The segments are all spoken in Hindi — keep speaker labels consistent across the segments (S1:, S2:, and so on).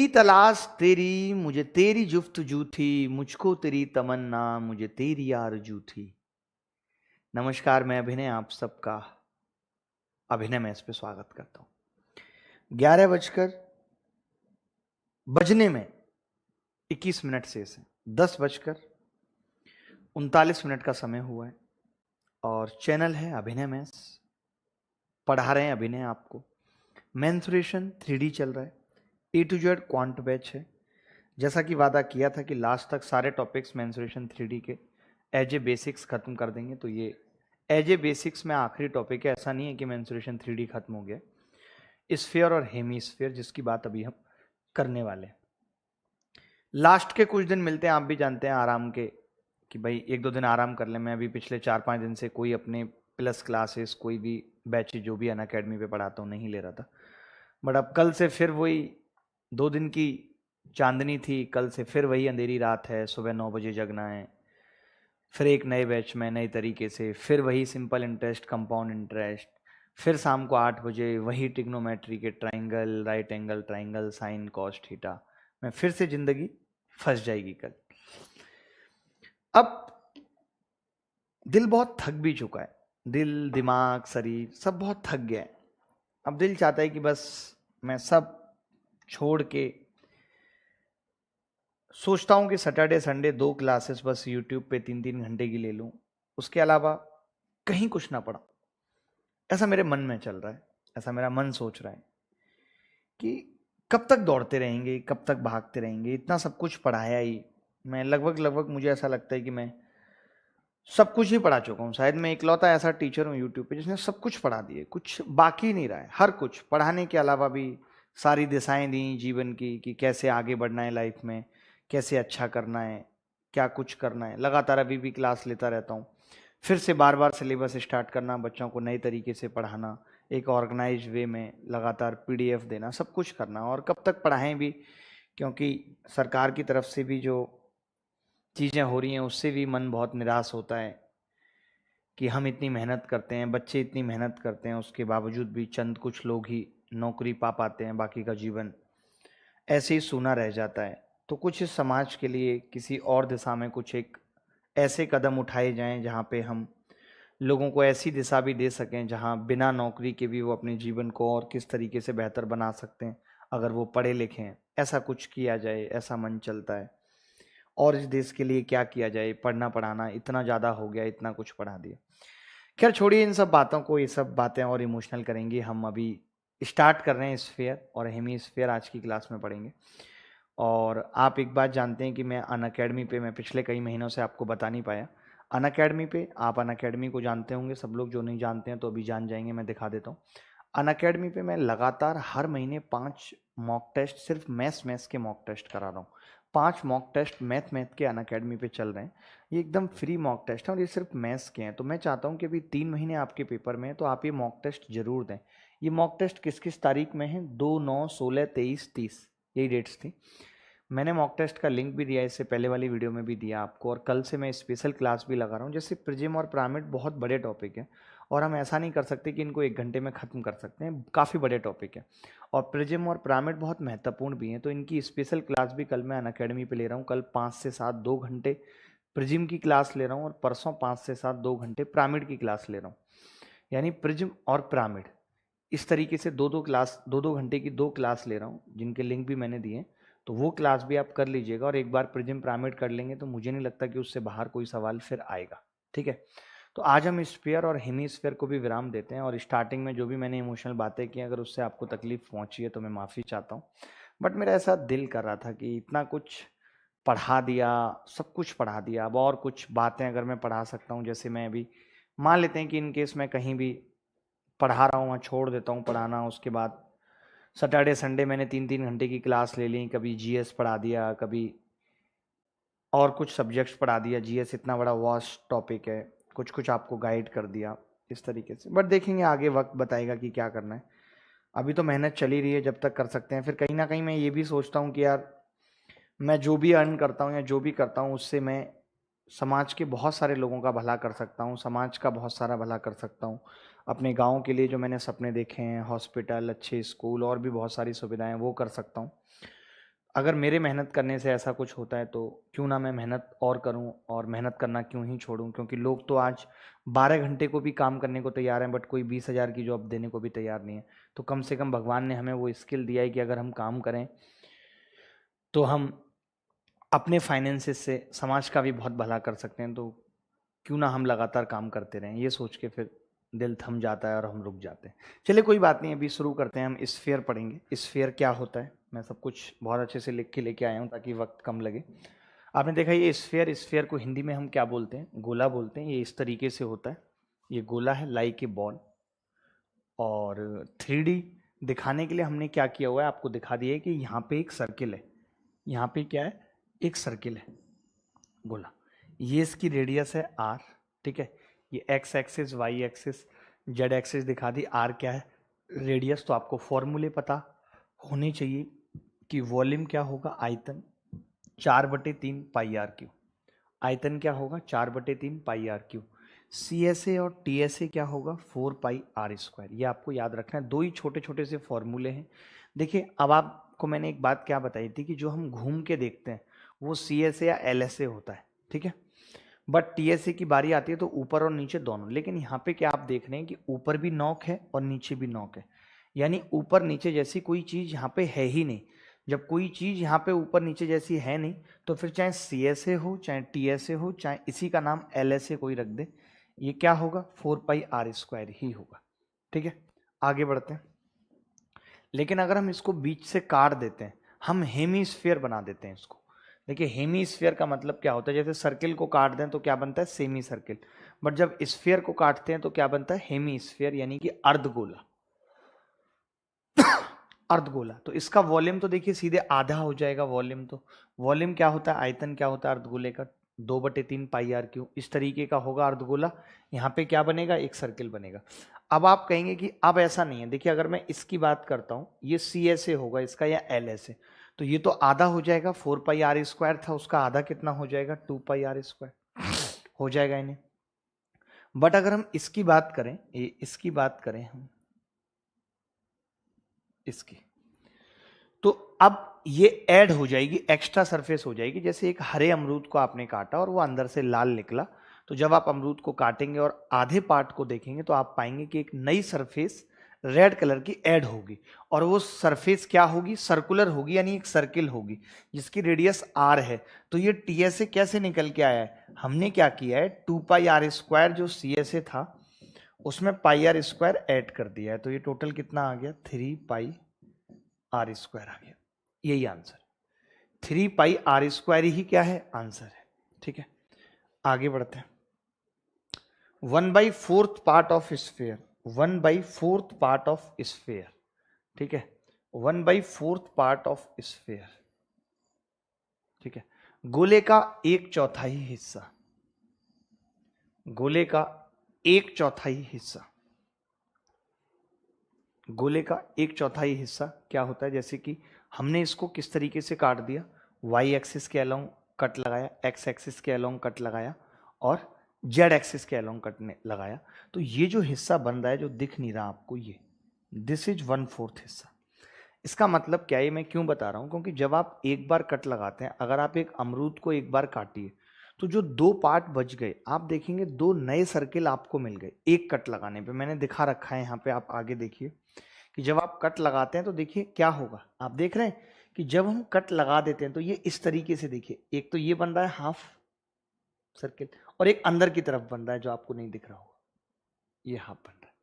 S1: ही तलाश तेरी, मुझे तेरी जुफ्तजू थी, मुझको तेरी तमन्ना, मुझे तेरी आरजू थी। नमस्कार, मैं अभिनय आप सबका अभिनय में इस पे स्वागत करता हूं। 11 बजकर बजने में 21 मिनट से 10 बजकर 39 मिनट का समय हुआ है और चैनल है अभिनय में। पढ़ा रहे हैं अभिनय आपको। मेंसुरेशन 3D चल रहा है। A to Z quant batch है। जैसा कि वादा किया था कि लास्ट तक सारे टॉपिक्स मेंसुरेशन 3D के एज ए बेसिक्स खत्म कर देंगे, तो ये एज ए बेसिक्स में आखिरी टॉपिक है। ऐसा नहीं है कि मेंसुरेशन 3D खत्म हो गया। स्फीयर और हेमीस्फीयर जिसकी बात अभी हम करने वाले हैं। लास्ट के कुछ दिन मिलते हैं, आप भी जानते हैं आराम के, कि भाई 1-2 दिन आराम कर लें। मैं अभी पिछले 4-5 दिन से कोई अपने प्लस क्लासेस, कोई भी बैच जो भी अनअकैडमी पे पढ़ाता हूँ नहीं ले रहा था। बट अब कल से फिर वही 2 दिन की चांदनी थी, कल से फिर वही अंधेरी रात है। सुबह 9 बजे जगना है, फिर एक नए बैच में नए तरीके से, फिर वही सिंपल इंटरेस्ट, कंपाउंड इंटरेस्ट, फिर शाम को 8 बजे वही ट्रिग्नोमेट्री के triangle, right angle triangle, sine cos theta में फिर से जिंदगी फंस जाएगी कल। अब दिल बहुत थक भी चुका है, दिल दिमाग शरीर सब बहुत थक गया है। अब दिल चाहता है कि बस मैं सब छोड़ के सोचता हूँ कि सैटरडे संडे 2 क्लासेस बस यूट्यूब पे 3-3 घंटे की ले लूँ, उसके अलावा कहीं कुछ ना पढ़ा। ऐसा मेरे मन में चल रहा है, ऐसा मेरा मन सोच रहा है कि कब तक दौड़ते रहेंगे, कब तक भागते रहेंगे। इतना सब कुछ पढ़ाया ही, मैं लगभग मुझे ऐसा लगता है कि मैं सब कुछ ही पढ़ा चुका हूँ। शायद मैं इकलौता ऐसा टीचर हूँ यूट्यूब पे जिसने सब कुछ पढ़ा दिए, कुछ बाकी नहीं रहा है। हर कुछ पढ़ाने के अलावा भी सारी दिशाएं दी जीवन की, कि कैसे आगे बढ़ना है लाइफ में, कैसे अच्छा करना है, क्या कुछ करना है। लगातार अभी भी क्लास लेता रहता हूँ, फिर से बार बार सिलेबस स्टार्ट करना, बच्चों को नए तरीके से पढ़ाना, एक ऑर्गेनाइज वे में लगातार PDF देना, सब कुछ करना। और कब तक पढ़ाएं भी, क्योंकि सरकार की तरफ से भी जो चीज़ें हो रही हैं उससे भी मन बहुत निराश होता है कि हम इतनी मेहनत करते हैं, बच्चे इतनी मेहनत करते हैं, उसके बावजूद भी चंद कुछ लोग ही नौकरी पा पाते हैं, बाकी का जीवन ऐसे ही सूना रह जाता है। तो कुछ इस समाज के लिए किसी और दिशा में कुछ एक ऐसे कदम उठाए जाएं जहां पे हम लोगों को ऐसी दिशा भी दे सकें जहां बिना नौकरी के भी वो अपने जीवन को और किस तरीके से बेहतर बना सकते हैं अगर वो पढ़े लिखे हैं। ऐसा कुछ किया जाए, ऐसा मन चलता है। और इस देश के लिए क्या किया जाए, पढ़ना पढ़ाना इतना ज़्यादा हो गया, इतना कुछ पढ़ा दिया। खैर छोड़िए इन सब बातों को, ये सब बातें और इमोशनल करेंगे। हम अभी स्टार्ट कर रहे हैं स्फीयर और हेमी स्फीयर आज की क्लास में पढ़ेंगे। और आप एक बात जानते हैं कि मैं अनअकैडमी पे, मैं पिछले कई महीनों से आपको बता नहीं पाया। अनअकैडमी पे, आप अनअकैडमी को जानते होंगे सब लोग, जो नहीं जानते हैं तो अभी जान जाएंगे, मैं दिखा देता हूँ। अनअकैडमी पे मैं लगातार हर महीने 5 मॉक टेस्ट, सिर्फ मैथ्स के मॉक टेस्ट करा रहा हूँ। 5 मॉक टेस्ट मैथ के अनअकैडमी पे चल रहे हैं। ये एकदम फ्री मॉक टेस्ट है और ये सिर्फ मैथ्स के हैं। तो मैं चाहता हूँ कि अभी 3 महीने आपके पेपर में है तो आप ये मॉक टेस्ट जरूर दें। ये मॉक टेस्ट किस किस तारीख में है? 2, 9, 16, 23, 30, यही डेट्स थी। मैंने मॉक टेस्ट का लिंक भी दिया, इससे पहले वाली वीडियो में भी दिया आपको। और कल से मैं स्पेशल क्लास भी लगा रहा हूँ। जैसे प्रिज्म और पिरामिड बहुत बड़े टॉपिक है और हम ऐसा नहीं कर सकते कि इनको 1 घंटे में ख़त्म कर सकते हैं, काफ़ी बड़े टॉपिक है। और प्रिज्म और पिरामिड बहुत महत्वपूर्ण भी हैं, तो इनकी स्पेशल क्लास भी कल मैं अनअकैडमी पे ले रहा हूँ। कल 5 से 7 2 घंटे प्रिज्म की क्लास ले रहा हूँ और परसों 5 से 7 2 घंटे पिरामिड की क्लास ले रहा हूँ। यानी प्रिज्म और पिरामिड इस तरीके से 2-2 क्लास, 2-2 घंटे की 2 क्लास ले रहा हूँ, जिनके लिंक भी मैंने दिए। तो वो क्लास भी आप कर लीजिएगा और एक बार प्रिज्म पिरामिड कर लेंगे तो मुझे नहीं लगता कि उससे बाहर कोई सवाल फिर आएगा। ठीक है, तो आज हम स्फीयर और हेमीस्फीयर को भी विराम देते हैं। और स्टार्टिंग में जो भी मैंने इमोशनल बातें की, अगर उससे आपको तकलीफ पहुंची है तो मैं माफ़ी चाहता हूँ। बट मेरा ऐसा दिल कर रहा था कि इतना कुछ पढ़ा दिया, सब कुछ पढ़ा दिया, अब और कुछ बातें अगर मैं पढ़ा सकता हूँ। जैसे मैं अभी मान लेते हैं कि इन केस मैं कहीं भी पढ़ा रहा हूँ, छोड़ देता हूँ पढ़ाना, उसके बाद सैटरडे संडे मैंने 3-3 घंटे की क्लास ले ली, कभी GS पढ़ा दिया, कभी और कुछ सब्जेक्ट्स पढ़ा दिया। GS इतना बड़ा वास्ट टॉपिक है, कुछ कुछ आपको गाइड कर दिया इस तरीके से। बट देखेंगे आगे, वक्त बताएगा कि क्या करना है। अभी तो मेहनत चली रही है, जब तक कर सकते हैं। फिर कहीं ना कहीं मैं ये भी सोचता हूँ कि यार मैं जो भी अर्न करता हूँ या जो भी करता हूँ उससे मैं समाज के बहुत सारे लोगों का भला कर सकता हूँ, समाज का बहुत सारा भला कर सकता हूँ। अपने गांव के लिए जो मैंने सपने देखे हैं, हॉस्पिटल, अच्छे स्कूल और भी बहुत सारी सुविधाएं, वो कर सकता हूँ। अगर मेरे मेहनत करने से ऐसा कुछ होता है तो क्यों ना मैं मेहनत और करूं, और मेहनत करना क्यों ही छोड़ूं, क्योंकि लोग तो आज 12 घंटे को भी काम करने को तैयार हैं, बट कोई 20,000 की जॉब देने को भी तैयार नहीं है। तो कम से कम भगवान ने हमें वो स्किल दिया है कि अगर हम काम करें तो हम अपने फाइनेंसेस से समाज का भी बहुत भला कर सकते हैं। तो क्यों ना हम लगातार काम करते रहें, ये सोच के फिर दिल थम जाता है और हम रुक जाते हैं। चलिए कोई बात नहीं, अभी शुरू करते हैं। हम स्फीयर पढ़ेंगे। स्फीयर क्या होता है, मैं सब कुछ बहुत अच्छे से लिख के लेके आया हूँ ताकि वक्त कम लगे। आपने देखा ये स्फीयर, स्फीयर को हिंदी में हम क्या बोलते हैं, गोला बोलते हैं। ये इस तरीके से होता है, ये गोला है लाइक ए बॉल। और 3D दिखाने के लिए हमने क्या किया हुआ है, आपको दिखा दिया है कि यहाँ पे एक सर्किल है, यहाँ पे क्या है, एक सर्किल है गोला। ये इसकी रेडियस है r, ठीक है। ये x axis, y axis, z axis दिखा दी। r क्या है, रेडियस। तो आपको फॉर्मूले पता होने चाहिए कि वॉल्यूम क्या होगा, आयतन 4/3 पाई आर क्यू। आयतन क्या होगा, 4/3 पाई आर क्यू। CSA और TSA क्या होगा, 4 पाई आर स्क्वायर। ये आपको याद रखना है। दो ही छोटे छोटे से फॉर्मूले हैं। देखिए अब आपको मैंने एक बात क्या बताई थी कि जो हम घूम के देखते हैं वो CSA या LSA होता है, ठीक है। बट TSA की बारी आती है तो ऊपर और नीचे दोनों। लेकिन यहाँ पे क्या आप देख रहे हैं कि ऊपर भी नॉक है और नीचे भी नॉक है, यानी ऊपर नीचे जैसी कोई चीज यहाँ पे है ही नहीं। जब कोई चीज यहाँ पे ऊपर नीचे जैसी है नहीं तो फिर चाहे CSA हो, चाहे TSA हो, चाहे इसी का नाम LSA कोई रख दे, ये क्या होगा, 4 पाई आर स्क्वायर ही होगा, ठीक है। आगे बढ़ते हैं। लेकिन अगर हम इसको बीच से काट देते हैं, हम हेमीस्फीयर बना देते हैं इसको। देखिए हेमीस्फीयर का मतलब क्या होता है, जैसे सर्किल को काट दें तो क्या बनता है, सेमी सर्किल। बट जब स्फीयर को काटते हैं तो क्या बनता है, हेमीस्फीयर, यानी कि अर्धगोला। अर्धगोला। तो इसका वॉल्यूम तो देखिए सीधे आधा हो जाएगा वॉल्यूम। तो वॉल्यूम क्या होता है, आयतन क्या होता है अर्धगोले का, 2/3 पाई आर क्यू। इस तरीके का होगा अर्धगोला। यहाँ पे क्या बनेगा, एक सर्किल बनेगा। अब आप कहेंगे कि अब ऐसा नहीं है। देखिए अगर मैं इसकी बात करता हूँ, ये CSA होगा इसका या LSA, तो ये तो आधा हो जाएगा। 4 पाई आर स्क्वायर था, उसका आधा कितना हो जाएगा, 2 पाई आर स्क्वायर हो जाएगा इन्हें। बट अगर हम इसकी बात करें, इसकी बात करें हम इसकी, तो अब ये ऐड हो जाएगी, एक्स्ट्रा सरफेस हो जाएगी। जैसे एक हरे अमरूद को आपने काटा और वो अंदर से लाल निकला, तो जब आप अमरूद को काटेंगे और आधे पार्ट को देखेंगे तो आप पाएंगे कि एक नई सरफेस रेड कलर की ऐड होगी। और वो सरफेस क्या होगी, सर्कुलर होगी, यानी एक सर्किल होगी जिसकी रेडियस r है। तो ये TSA कैसे निकल के आया है, हमने क्या किया है, 2 पाई आर स्क्वायर जो CSA था उसमें पाई आर स्क्वायर ऐड कर दिया है। तो ये टोटल कितना आ गया, 3 पाई आर स्क्वायर आ गया। यही आंसर, 3 पाई आर स्क्वायर ही क्या है, आंसर है, ठीक है। आगे बढ़ते हैं। 1/4 part of sphere, 1/4 part of sphere, ठीक है। 1/4 पार्ट ऑफ स्फीयर, ठीक है। गोले का 1/4 हिस्सा, गोले का 1/4 हिस्सा, गोले का 1/4 हिस्सा क्या होता है, जैसे कि हमने इसको किस तरीके से काट दिया, वाई एक्सिस के अलोंग कट लगाया, एक्स एक्सिस के अलोंग कट लगाया और जेड एक्सिस के अलोंग कट लगाया। तो ये जो हिस्सा बन रहा है जो दिख नहीं रहा आपको, ये दिस इज 1/4 हिस्सा। इसका मतलब क्या है, मैं क्यों बता रहा हूं, क्योंकि जब आप एक बार कट लगाते हैं, अगर आप एक अमरूद को एक बार काटिए तो जो 2 पार्ट बच गए, आप देखेंगे 2 नए सर्किल आपको मिल गए एक कट लगाने पे। मैंने दिखा रखा है यहाँ पे, आप आगे देखिए कि जब आप कट लगाते हैं तो देखिए क्या होगा। आप देख रहे हैं कि जब हम कट लगा देते हैं तो ये इस तरीके से, देखिए एक तो ये बन रहा है हाफ सर्किल और एक अंदर की तरफ बन रहा है जो आपको नहीं दिख रहा होगा, ये हाफ बन रहा है।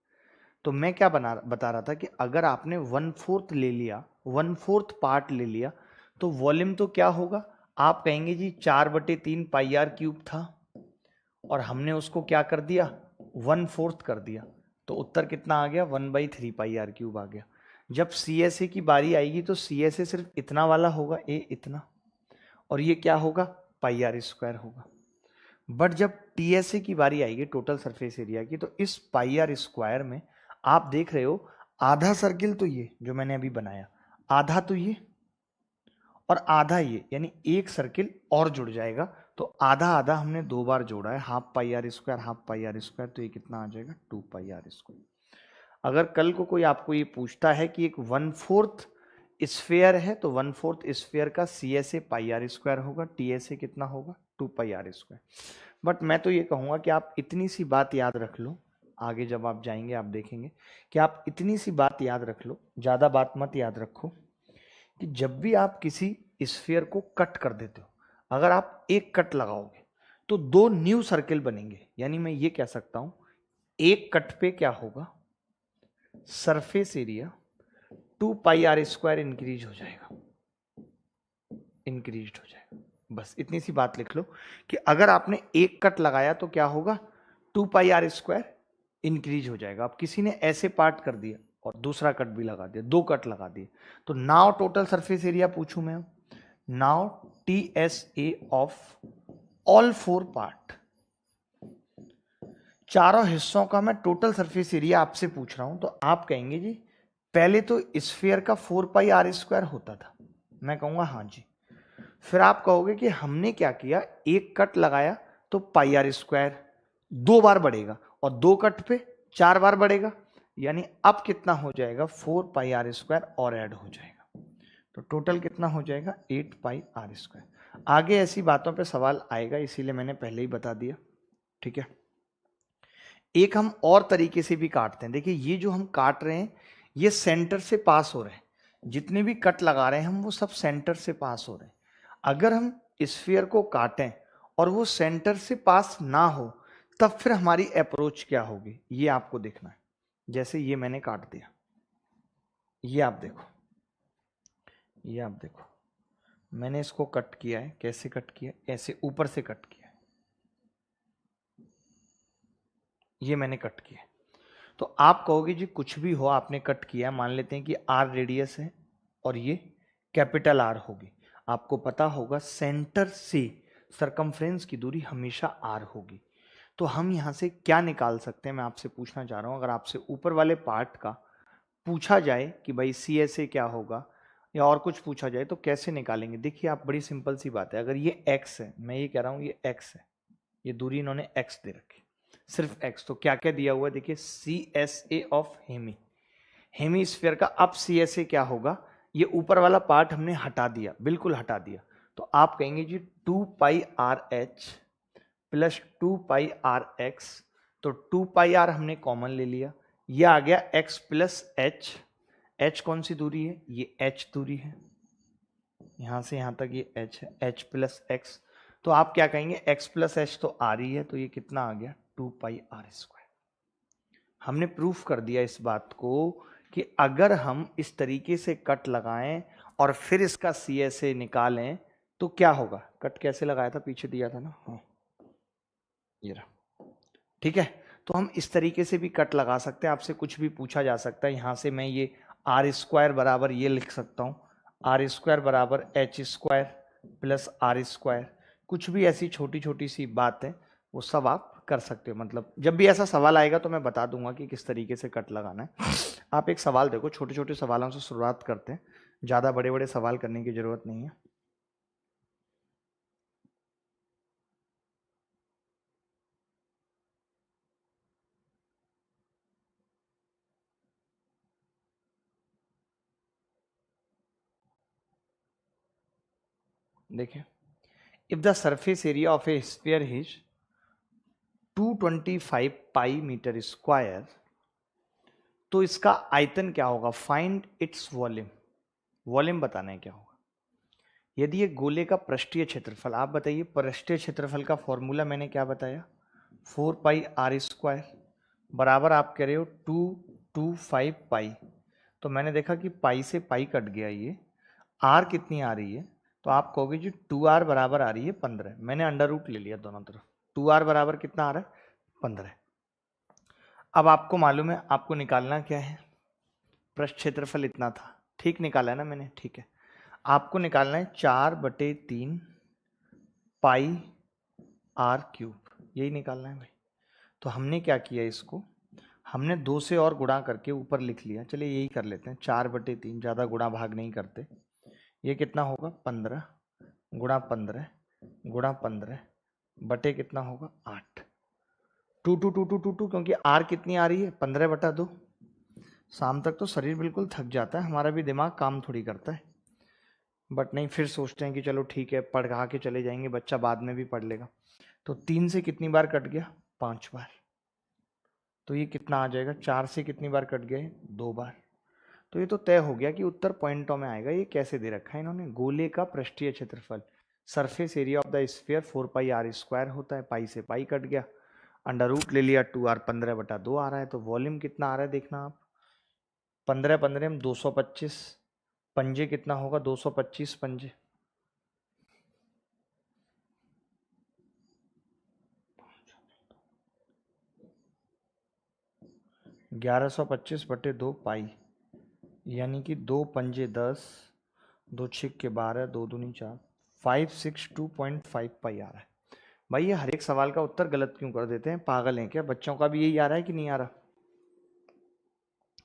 S1: तो मैं क्या बता रहा था कि अगर आपने 1/4 ले लिया, 1/4 पार्ट ले लिया, तो वॉल्यूम तो क्या होगा, आप कहेंगे जी 4/3 पाई आर क्यूब था और हमने उसको क्या कर दिया, 1/4 कर दिया। तो उत्तर कितना आ गया, 1/3 पाई आर क्यूब आ गया। जब CSA की बारी आएगी तो CSA सिर्फ इतना वाला होगा, ए इतना, और ये क्या होगा, पाई आर स्क्वायर होगा। बट जब TSA की बारी आएगी, टोटल सरफेस एरिया की, तो इस पाई आर स्क्वायर में आप देख रहे हो आधा सर्किल तो ये जो मैंने अभी बनाया, आधा तो ये और आधा ये, यानी एक सर्किल और जुड़ जाएगा। तो आधा आधा हमने 2 बार जोड़ा है, half pi r square, half pi r square, तो ये कितना आ जाएगा, 2 पाई आर स्क्वायर। अगर कल को कोई आपको ये पूछता है कि एक 1/4 स्फेयर है तो 1/4 स्फेयर का C S A pi r square होगा, टी एस ए कितना होगा 2 पाई आर स्क्वायर। बट मैं तो ये कहूँगा कि आप इतनी सी बात याद रख लो, आगे जब आप जाएंगे आप देखेंगे कि आप इतनी सी बात याद रख लो, ज़्यादा बात मत याद रखो, कि जब भी आप किसी स्फीयर को कट कर देते हो, अगर आप एक कट लगाओगे तो 2 न्यू सर्किल बनेंगे। यानी मैं ये कह सकता हूं एक कट पे क्या होगा, surface area 2 pi r square increase हो जाएगा, इंक्रीज हो जाएगा। बस इतनी सी बात लिख लो कि अगर आपने एक कट लगाया तो क्या होगा, 2 पाई आर स्क्वायर इंक्रीज हो जाएगा। अब किसी ने ऐसे पार्ट कर दिया और दूसरा कट भी लगा दिया, 2 कट लगा दिए, तो नाउ टोटल सरफेस एरिया पूछूं मैं, now T S A of all 4 part, चारों हिस्सों का मैं टोटल सरफेस एरिया आपसे पूछ रहा हूं। तो आप कहेंगे जी पहले तो स्फीयर का 4 पाई आर स्क्वायर होता था, मैं कहूंगा हाँ जी। फिर आप कहोगे कि हमने क्या किया, एक कट लगाया तो पाई आर स्क्वायर 2 बार बढ़ेगा और 2 कट पे 4 बार बढ़ेगा, यानी अब कितना हो जाएगा 4 पाई आर स्क्वायर और ऐड हो जाएगा, तो टोटल कितना हो जाएगा 8 पाई आर स्क्वायर। आगे ऐसी बातों पे सवाल आएगा, इसीलिए मैंने पहले ही बता दिया, ठीक है। एक हम और तरीके से भी काटते हैं, देखिए ये जो हम काट रहे हैं ये सेंटर से पास हो रहे हैं, जितने भी कट लगा रहे हैं हम वो सब सेंटर से पास हो रहे हैं। अगर हम स्फीयर को काटें और वो सेंटर से पास ना हो तब फिर हमारी अप्रोच क्या होगी, ये आपको देखना है। जैसे ये मैंने काट दिया, ये आप देखो, ये आप देखो मैंने इसको कट किया है, कैसे कट किया, ऐसे ऊपर से कट किया, ये मैंने कट किया। तो आप कहोगे जी कुछ भी हो आपने कट किया, मान लेते हैं कि आर रेडियस है और ये कैपिटल आर होगी, आपको पता होगा सेंटर से सरकमफ्रेंस की दूरी हमेशा आर होगी। तो हम यहां से क्या निकाल सकते हैं, मैं आपसे पूछना चाह रहा हूं, अगर आपसे ऊपर वाले पार्ट का पूछा जाए कि भाई सी एस ए क्या होगा या और कुछ पूछा जाए तो कैसे निकालेंगे। देखिए आप, बड़ी सिंपल सी बात है, अगर ये एक्स है, मैं ये कह रहा हूं ये एक्स है, ये दूरी इन्होंने एक्स दे रखी, सिर्फ एक्स, तो क्या क्या दिया हुआ है देखिए, C S A of hemi, hemisphere का। अब सी एस ए क्या होगा, ये ऊपर वाला पार्ट हमने हटा दिया, बिल्कुल हटा दिया, तो आप कहेंगे जी 2 pi R H plus 2 pi R X, तो 2 पाई आर हमने कॉमन ले लिया, ये आ गया x प्लस एच, एच कौन सी दूरी है, ये h दूरी है, यहां से यहां तक ये h है, h प्लस एक्स, तो आप क्या कहेंगे x प्लस एच तो आ रही है, तो ये कितना आ गया 2 पाई आर स्क्वायर। हमने प्रूफ कर दिया इस बात को कि अगर हम इस तरीके से कट लगाएं और फिर इसका सी एस ए निकालें तो क्या होगा। कट कैसे लगाया था, पीछे दिया था ना, हाँ ये रहा, ठीक है। तो हम इस तरीके से भी कट लगा सकते हैं, आपसे कुछ भी पूछा जा सकता है। यहां से मैं ये आर स्क्वायर बराबर ये लिख सकता हूं, आर स्क्वायर बराबर h square plus r square, कुछ भी ऐसी छोटी छोटी सी बात है वो सब आप कर सकते हो। मतलब जब भी ऐसा सवाल आएगा तो मैं बता दूंगा कि किस तरीके से कट लगाना है। आप एक सवाल देखो, छोटे छोटे सवालों से शुरुआत करते हैं, ज़्यादा बड़े बड़े सवाल करने की जरूरत नहीं है। देखिए, if the surface area of a sphere is 225 pi metre square, तो इसका आयतन क्या होगा, फाइंड इट्स वॉल्यूम, वॉल्यूम बताना है क्या होगा। यदि ये गोले का पृष्ठीय क्षेत्रफल, आप बताइए पृष्ठीय क्षेत्रफल का फॉर्मूला मैंने क्या बताया, 4 पाई आर स्क्वायर बराबर आप कह रहे हो 225 पाई, तो मैंने देखा कि पाई से पाई कट गया, ये आर कितनी आ रही है, तो आप कहोगे जी 2r बराबर आ रही है 15, मैंने अंडर रूट ले लिया दोनों तरफ, 2r बराबर कितना आ रहा है 15। अब आपको मालूम है आपको निकालना क्या है, पृष्ठ क्षेत्रफल इतना था, ठीक निकाला है ना मैंने, ठीक है। आपको निकालना है 4/3 पाई आर क्यूब, यही निकालना है भाई। तो हमने क्या किया, इसको हमने 2 से और गुणा करके ऊपर लिख लिया, चलिए यही कर लेते हैं, 4/3, ज़्यादा गुणा भाग नहीं करते। ये कितना होगा 15 गुणा 15 गुणा 15 बटे कितना होगा 8, 2 2 2 2 2 2, क्योंकि आर कितनी आ रही है 15/2, शाम तक तो शरीर बिल्कुल थक जाता है, हमारा भी दिमाग काम थोड़ी करता है। बट नहीं, फिर सोचते हैं कि चलो ठीक है पढ़ा के चले जाएंगे, बच्चा बाद में भी पढ़ लेगा। तो 3 से कितनी बार कट गया? 5 बार। तो ये कितना आ जाएगा? 4 से कितनी बार कट गए? 2 बार। तो ये तो तय हो गया कि उत्तर पॉइंटों में आएगा। ये कैसे दे रखा है इन्होंने? गोले का पृष्ठीय क्षेत्रफल, surface area of the sphere 4 pi r square होता है, पाई से पाई कट गया, अंडर रूट ले लिया, 2r 15/2 आ रहा है। तो वॉल्यूम कितना आ रहा है देखना आप, 15 15 में 225, पंजे कितना होगा? 225 पंजे, 1125/2 पाई, यानी कि 2 पंजे 10, 2 छिक्के 12, 2 दूनी 4, 562.5 पाई आ रहा है। भाई ये हर एक सवाल का उत्तर गलत क्यों कर देते हैं? पागल हैं क्या? बच्चों का भी यही आ रहा है कि नहीं आ रहा?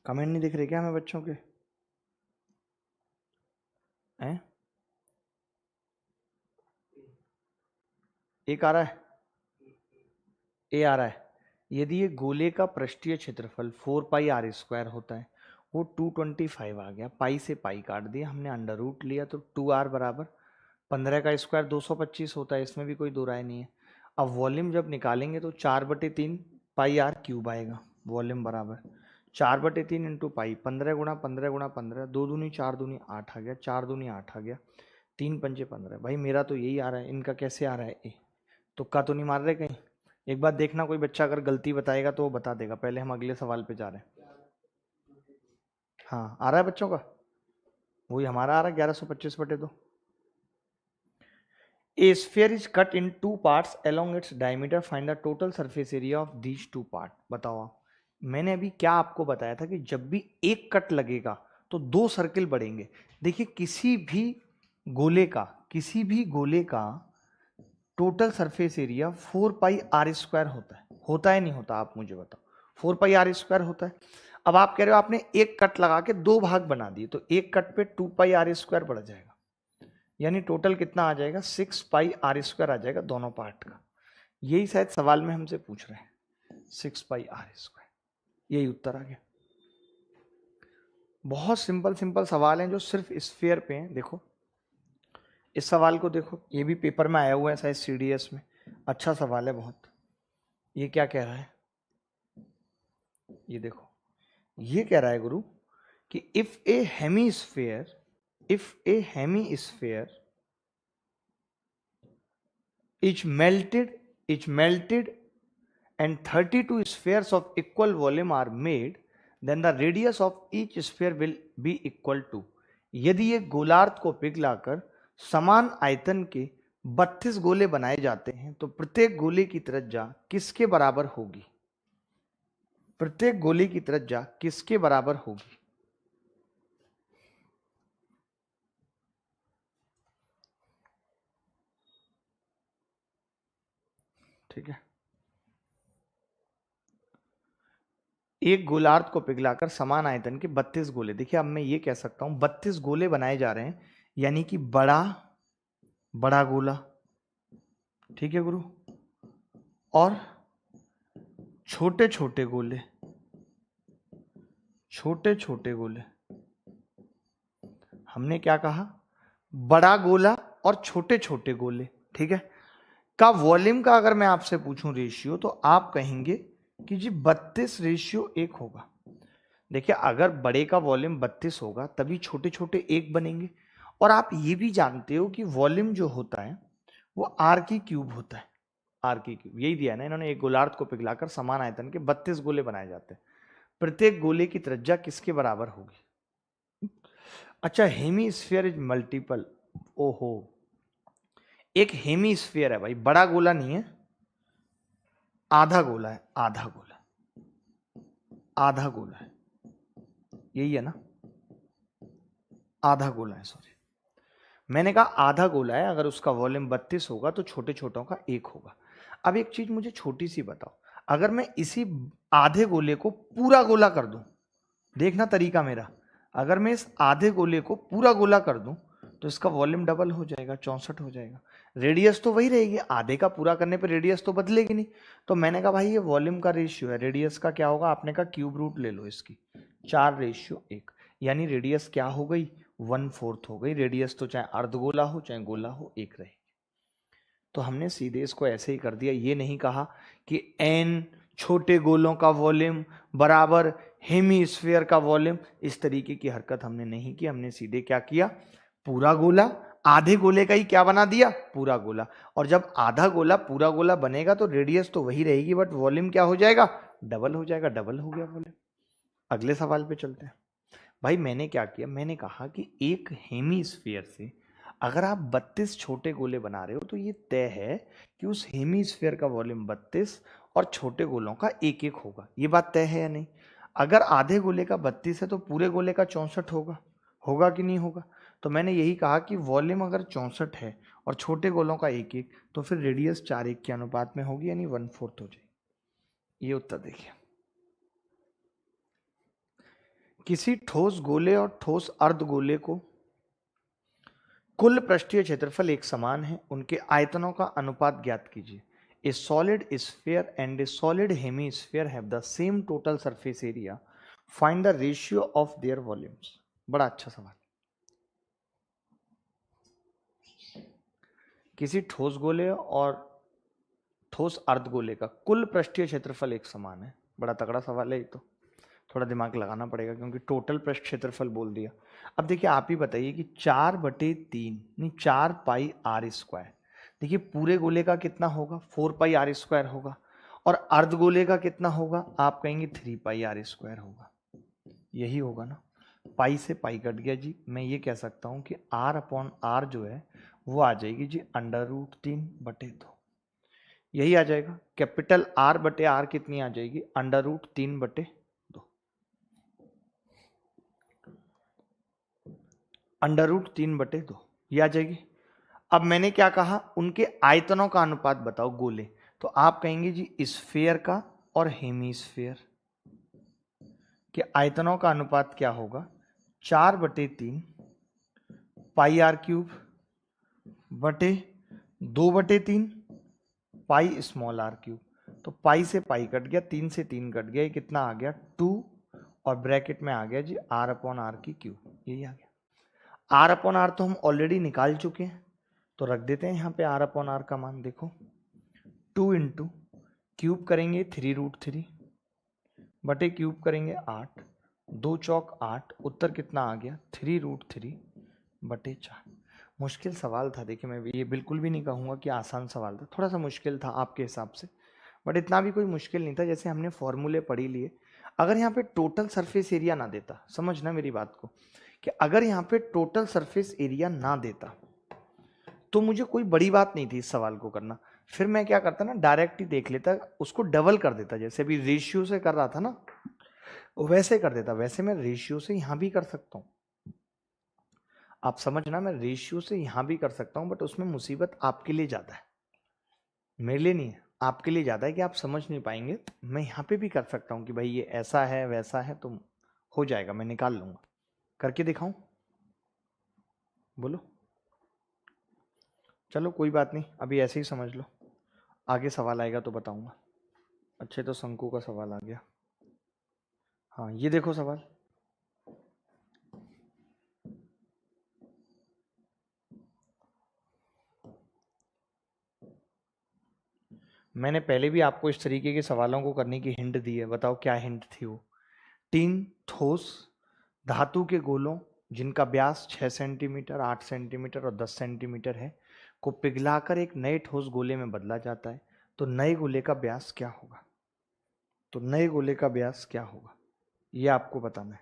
S1: कमेंट नहीं दिख रहे क्या हमें बच्चों के? हैं? एक आ रहा है, ए आ रहा है। यदि ये गोले का पृष्ठीय क्षेत्रफल 4 पाई आर स्क्वायर होता है, वो 225 आ गया, पाई से पाई काट दिया हमने, अंडर रूट लिया, तो 2r बराबर 15 का स्क्वायर 225 होता है, इसमें भी कोई दो राय नहीं है। अब वॉल्यूम जब निकालेंगे तो 4/3 पाई आर क्यूब आएगा, वॉल्यूम बराबर 4/3 इंटू पाई, 15 गुणा 15 गुणा 15, 2 दूनी 4 दूनी 8 आ गया, 4 दूनी 8 आ गया, 3 पंजे 15। भाई मेरा तो यही आ रहा है, इनका कैसे आ रहा है? ए तुक्का तो नहीं मार रहे कहीं? एक बात देखना, कोई बच्चा अगर गलती बताएगा तो वो बता देगा। पहले हम अगले सवाल पे जा रहे हैं। हाँ आ रहा है बच्चों का? वही हमारा आ रहा है 1125/2। A sphere is cut in 2 parts along its diameter. Find the total surface area of these 2 parts. बताओ आप। मैंने अभी क्या आपको बताया था कि जब भी एक कट लगेगा तो 2 सर्किल बढ़ेंगे। देखिए किसी भी गोले का total surface area 4 pi r square होता है नहीं होता? आप मुझे बताओ। 4 पाई आर स्क्वायर होता है। अब आप कह रहे हो आपने एक कट लगा के 2 भाग बना दिए, तो एक कट पे 2 पाई आर स्क्वायर बढ़ जाएगा, यानी टोटल कितना आ जाएगा? 6 पाई आर स्क्वायर आ जाएगा दोनों पार्ट का। यही शायद सवाल में हमसे पूछ रहे हैं, 6 पाई आर स्क्वायर, यही उत्तर आ गया। बहुत सिंपल सवाल हैं जो सिर्फ स्फीयर पे हैं। देखो इस सवाल को देखो, ये भी पेपर में आया हुआ है शायद सीडीएस में, अच्छा सवाल है बहुत। ये क्या कह रहा है? ये देखो, ये कह रहा है गुरु कि if A hemisphere is melted and 32 spheres of equal volume are made, then the radius of each sphere will be equal to। यदि ये गोलार्ध को पिघलाकर समान आयतन के 32 गोले बनाए जाते हैं तो प्रत्येक गोले की त्रिज्या किसके बराबर होगी? प्रत्येक गोले की त्रिज्या किसके बराबर होगी? ठीक है, एक गोलार्ध को पिघलाकर समान आयतन के 32 गोले, देखिए अब मैं ये कह सकता हूं 32 गोले बनाए जा रहे हैं, यानी कि बड़ा गोला, ठीक है गुरु, और छोटे छोटे गोले। हमने क्या कहा? बड़ा गोला और छोटे छोटे गोले, ठीक है। का वॉल्यूम का अगर मैं आपसे पूछूं रेशियो, तो आप कहेंगे कि जी 32:1 होगा। देखिए अगर बड़े का वॉल्यूम 32 होगा तभी छोटे छोटे 1 बनेंगे, और आप ये भी जानते हो कि वॉल्यूम जो होता है वो आर की क्यूब होता है, आर की क्यूब। यही दिया ना इन्होंने, एक गोलार्ध को पिघलाकर समान आयतन के 32 गोले बनाए जाते हैं, प्रत्येक गोले की त्रिज्या किसके बराबर होगी? अच्छा, हेमी स्फीयर इज मल्टीपल। ओहो, एक हेमी स्फीयर है भाई, बड़ा गोला नहीं है, आधा गोला है, आधा गोला है, यही है ना, आधा गोला है, सॉरी मैंने कहा आधा गोला है। अगर उसका वॉल्यूम 32 होगा तो छोटे छोटों का 1 होगा। अब एक चीज मुझे छोटी सी बताओ, अगर मैं इसी आधे गोले को पूरा गोला कर दूं, देखना तरीका मेरा, अगर मैं इस आधे गोले को पूरा गोला कर दूं तो इसका वॉल्यूम डबल हो जाएगा, 64 हो जाएगा। रेडियस तो वही रहेगी, आधे का पूरा करने पर रेडियस तो बदलेगी नहीं। तो मैंने कहा भाई ये वॉल्यूम का रेशियो है, रेडियस का क्या होगा? आपने कहा क्यूब रूट ले लो इसकी, 4:1, यानी रेडियस क्या हो गई, 1/4 हो गई। रेडियस तो चाहे अर्धगोला हो चाहे गोला हो, एक रहेगी। तो हमने सीधे इसको ऐसे ही कर दिया, ये नहीं कहा कि n छोटे गोलों का वॉल्यूम बराबर हेमीस्फीयर का वॉल्यूम, इस तरीके की हरकत हमने नहीं की। हमने सीधे क्या किया, पूरा गोला आधे गोले का ही क्या बना दिया, पूरा गोला। और जब आधा गोला पूरा गोला बनेगा तो रेडियस तो वही रहेगी, बट वॉल्यूम क्या हो जाएगा, डबल हो जाएगा। डबल हो गया वॉल्यूम। अगले सवाल पे चलते हैं। भाई मैंने क्या किया, मैंने कहा कि एक हेमीस्फीयर से अगर आप 32 छोटे गोले बना रहे हो तो ये तय है कि उस हेमीस्फीयर का वॉल्यूम 32 और छोटे गोलों का एक एक होगा। ये बात तय है या नहीं? अगर आधे गोले का 32 है तो पूरे गोले का 64 होगा, होगा कि नहीं होगा? तो मैंने यही कहा कि वॉल्यूम अगर 64 है और छोटे गोलों का एक एक, तो फिर रेडियस 4:1 के अनुपात में होगी, यानी 1/4 हो जाएगी। ये उत्तर देखिए। किसी ठोस गोले और ठोस अर्धगोले को कुल पृष्ठीय क्षेत्रफल एक समान है, उनके आयतनों का अनुपात ज्ञात कीजिए। ए solid sphere and A solid hemisphere have the same total surface area, find the ratio of their volumes. बड़ा अच्छा सवाल। किसी ठोस गोले और ठोस अर्धगोले का कुल पृष्ठीय क्षेत्रफल एक समान है। बड़ा तगड़ा सवाल है ये तो, थोड़ा दिमाग लगाना पड़ेगा क्योंकि टोटल पृष्ठ क्षेत्रफल बोल दिया। अब देखिए आप ही बताइए कि 4/3 नहीं 4πr², देखिए पूरे गोले का कितना होगा, 4πr² होगा, और अर्धगोले का कितना होगा, आप कहेंगे 3πr² होगा। यही होगा ना, पाई से पाई कट गया जी। मैं ये कह सकता हूँ कि r/r जो है वो आ जाएगी जी √3/2। यही आ जाएगा। कैपिटल R/R कितनी आ जाएगी, √3/2। √3/2 ये आ जाएगी। अब मैंने क्या कहा, उनके आयतनों का अनुपात बताओ गोले, तो आप कहेंगे जी स्फीयर का और हेमीस्फीयर के आयतनों का अनुपात क्या होगा, 4/3 πr³ बटे 2/3 πr³। तो पाई से पाई कट गया, 3 से 3 कट गया, ये कितना आ गया 2, और ब्रैकेट में आ गया जी r/r³। यही आ गया। r/r तो हम ऑलरेडी निकाल चुके हैं, तो रख देते हैं यहाँ पे r/r का मान। देखो 2 इंटू क्यूब करेंगे 3√3 बटे क्यूब करेंगे 8, 2 चौक 8, उत्तर कितना आ गया 3√3/4। मुश्किल सवाल था, देखिए मैं ये बिल्कुल भी नहीं कहूँगा कि आसान सवाल था, थोड़ा सा मुश्किल था आपके हिसाब से, बट इतना भी कोई मुश्किल नहीं था। जैसे हमने फॉर्मूले पढ़ी लिए। अगर यहाँ पे टोटल सरफेस एरिया ना देता, समझना मेरी बात को, कि अगर यहाँ पे टोटल सरफेस एरिया ना देता तो मुझे कोई बड़ी बात नहीं थी इस सवाल को करना। फिर मैं क्या करता ना, डायरेक्ट ही देख लेता, उसको डबल कर देता। जैसे अभी रेशियो से कर रहा था ना, वैसे कर देता। वैसे मैं रेशियो से यहां भी कर सकता हूं, आप समझना, मैं रेशियो से यहां भी कर सकता हूं, बट उसमें मुसीबत आपके लिए ज्यादा है, मेरे लिए नहीं है, आपके लिए ज्यादा है कि आप समझ नहीं पाएंगे। मैं यहां पे भी कर सकता हूं कि भाई ये ऐसा है वैसा है, तो हो जाएगा, मैं निकाल लूंगा। करके दिखाऊं, बोलो। चलो कोई बात नहीं, अभी ऐसे ही समझ लो, आगे सवाल आएगा तो बताऊंगा। अच्छे, तो शंकु का सवाल आ गया। हाँ ये देखो सवाल, मैंने पहले भी आपको इस तरीके के सवालों को करने की हिंट दी है। बताओ क्या हिंट थी वो। 3 ठोस धातु के गोलों जिनका व्यास 6 सेंटीमीटर, 8 सेंटीमीटर और 10 सेंटीमीटर है को पिघलाकर एक नए ठोस गोले में बदला जाता है, तो नए गोले का व्यास क्या होगा? तो नए गोले का व्यास क्या होगा ये आपको बताना है।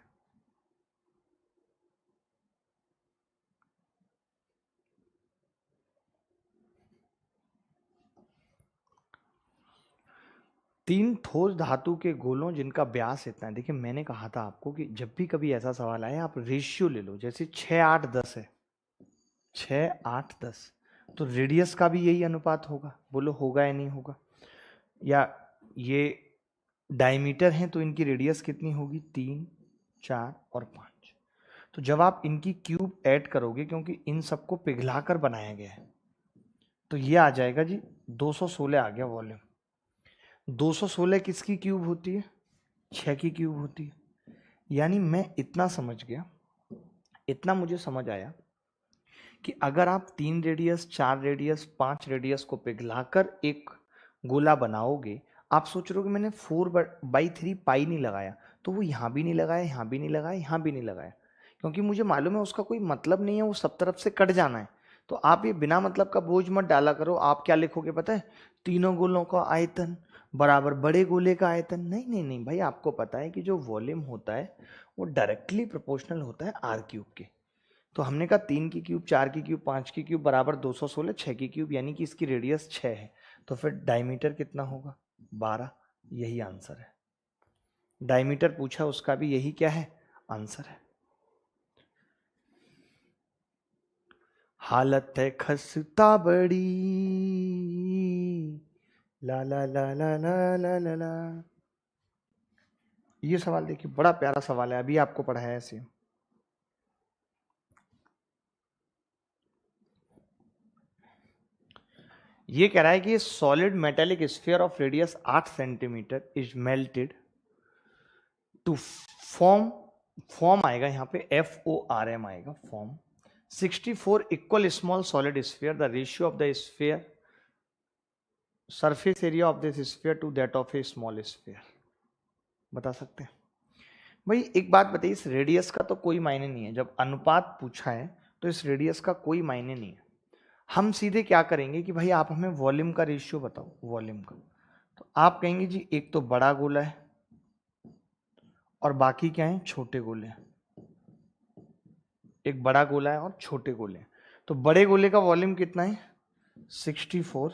S1: तीन ठोस धातु के गोलों जिनका व्यास इतना है। देखिए मैंने कहा था आपको कि जब भी कभी ऐसा सवाल आए आप रेशियो ले लो। जैसे 6, 8, 10 है, 6, 8, 10, तो रेडियस का भी यही अनुपात होगा। बोलो होगा या नहीं होगा? या ये डायमीटर हैं तो इनकी रेडियस कितनी होगी? 3, 4 और 5। तो जब आप इनकी क्यूब ऐड करोगे, क्योंकि इन सबको पिघलाकर बनाया गया है, तो ये आ जाएगा जी 216 आ गया वॉल्यूम। 216 किसकी क्यूब होती है? 6 की क्यूब होती है। यानी मैं इतना समझ गया, इतना मुझे समझ आया कि अगर आप 3 रेडियस, 4 रेडियस, 5 रेडियस को पिघलाकर एक गोला बनाओगे, आप सोच रहे हो कि मैंने 4/3 पाई नहीं लगाया, तो वो यहाँ भी नहीं लगाया, यहाँ भी नहीं लगाया, यहाँ भी नहीं लगाया, क्योंकि मुझे मालूम है उसका कोई मतलब नहीं है, वो सब तरफ से कट जाना है। तो आप ये बिना मतलब का बोझ मत डाला करो। आप क्या लिखोगे पता है? तीनों गोलों का आयतन बराबर बड़े गोले का आयतन। नहीं नहीं नहीं भाई, आपको पता है कि जो वॉल्यूम होता है वो डायरेक्टली प्रोपोर्शनल होता है आर क्यूब के। तो हमने कहा 3 की क्यूब, 4 की क्यूब, 5 की क्यूब बराबर 216, 6 की क्यूब, यानी कि इसकी रेडियस 6 है। तो फिर डायमीटर कितना होगा? 12। यही आंसर है। डायमीटर पूछा, उसका भी यही क्या है? आंसर है। हालत है खस्ता बड़ी, ला ला ला ला ला ला ला ला। ये सवाल देखिए, बड़ा प्यारा सवाल है, अभी आपको पढ़ाया ऐसे। ये कह रहा है कि solid metallic sphere of radius 8 centimetre is melted to form आएगा यहाँ पे FORM आएगा, form 64 equal small solid sphere. The ratio of the sphere surface area of this sphere to that of a small sphere. बता सकते हैं? भाई एक बात बताइए, इस रेडियस का तो कोई मायने नहीं है। जब अनुपात पूछा है तो इस रेडियस का कोई मायने नहीं है। हम सीधे क्या करेंगे कि भाई आप हमें वॉल्यूम का रेशियो बताओ, वॉल्यूम का। तो आप कहेंगे जी एक तो बड़ा गोला है और बाकी क्या है? छोटे गोले हैं। एक बड़ा गोला है और छोटे गोले हैं। तो बड़े गोले का वॉल्यूम कितना है? 64।